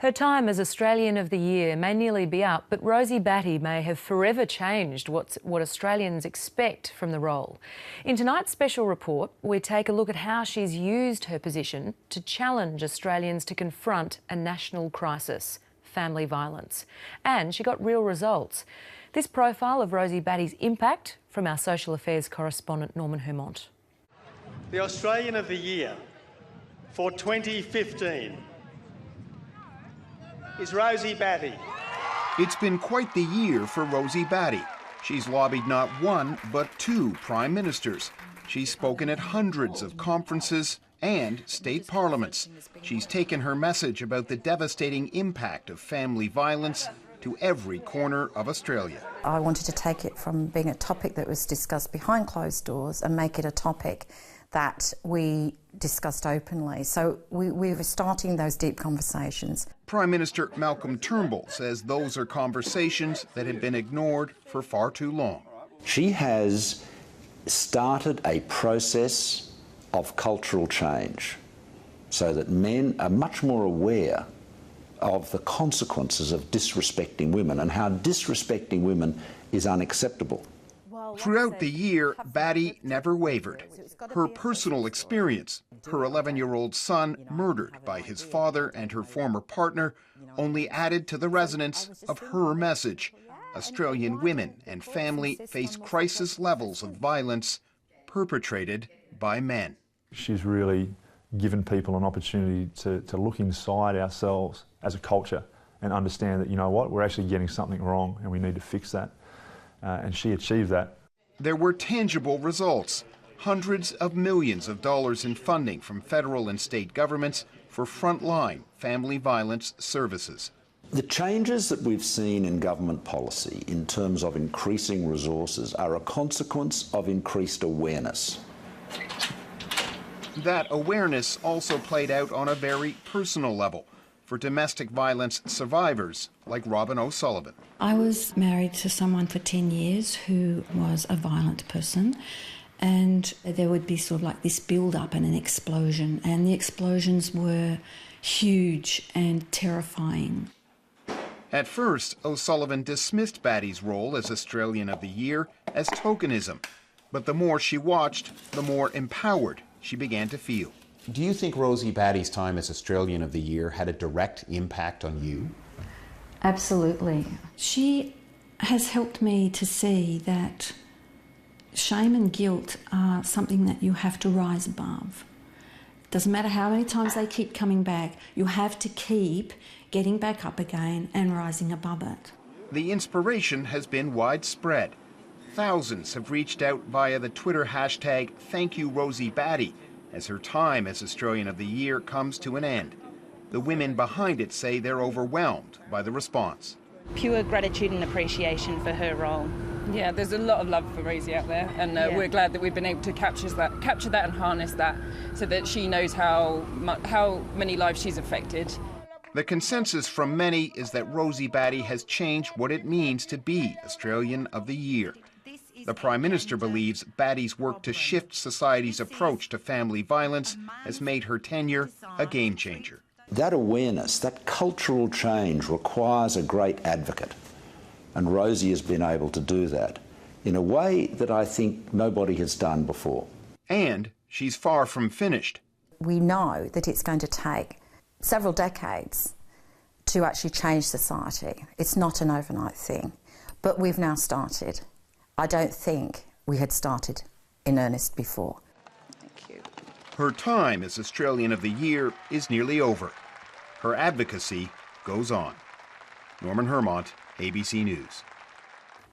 Her time as Australian of the Year may nearly be up, but Rosie Batty may have forever changed what Australians expect from the role. In tonight's special report, we take a look at how she's used her position to challenge Australians to confront a national crisis, family violence. And she got real results. This profile of Rosie Batty's impact from our social affairs correspondent Norman Hermont. The Australian of the Year for 2015 is Rosie Batty. It's been quite the year for Rosie Batty. She's lobbied not one, but two prime ministers. She's spoken at hundreds of conferences and state parliaments. She's taken her message about the devastating impact of family violence to every corner of Australia. I wanted to take it from being a topic that was discussed behind closed doors and make it a topic that we discussed openly. So we were starting those deep conversations. Prime Minister Malcolm Turnbull says those are conversations that had been ignored for far too long. She has started a process of cultural change so that men are much more aware of the consequences of disrespecting women and how disrespecting women is unacceptable. Throughout the year, Batty never wavered. Her personal experience, her 11-year-old son murdered by his father and her former partner, only added to the resonance of her message. Australian women and family face crisis levels of violence perpetrated by men. She's really given people an opportunity to look inside ourselves as a culture and understand that, you know what, we're actually getting something wrong and we need to fix that. And she achieved that. There were tangible results. Hundreds of millions of dollars in funding from federal and state governments for frontline family violence services. The changes that we've seen in government policy in terms of increasing resources are a consequence of increased awareness. That awareness also played out on a very personal level for domestic violence survivors like Robin O'Sullivan. I was married to someone for 10 years who was a violent person, and there would be sort of like this build-up and an explosion, and the explosions were huge and terrifying. At first, O'Sullivan dismissed Batty's role as Australian of the Year as tokenism, but the more she watched, the more empowered she began to feel. Do you think Rosie Batty's time as Australian of the Year had a direct impact on you? Absolutely. She has helped me to see that shame and guilt are something that you have to rise above. Doesn't matter how many times they keep coming back, you have to keep getting back up again and rising above it. The inspiration has been widespread. Thousands have reached out via the Twitter hashtag #ThankYouRosieBatty as her time as Australian of the Year comes to an end. The women behind it say they're overwhelmed by the response. Pure gratitude and appreciation for her role. Yeah, there's a lot of love for Rosie out there, and we're glad that we've been able to capture that and harness that so that she knows how many lives she's affected. The consensus from many is that Rosie Batty has changed what it means to be Australian of the Year. The Prime Minister believes Batty's work to shift society's approach to family violence has made her tenure a game changer. That awareness, that cultural change requires a great advocate. And Rosie has been able to do that in a way that I think nobody has done before. And she's far from finished. We know that it's going to take several decades to actually change society. It's not an overnight thing, but we've now started. I don't think we had started in earnest before. Thank you. Her time as Australian of the Year is nearly over. Her advocacy goes on. Norman Hermont, ABC News.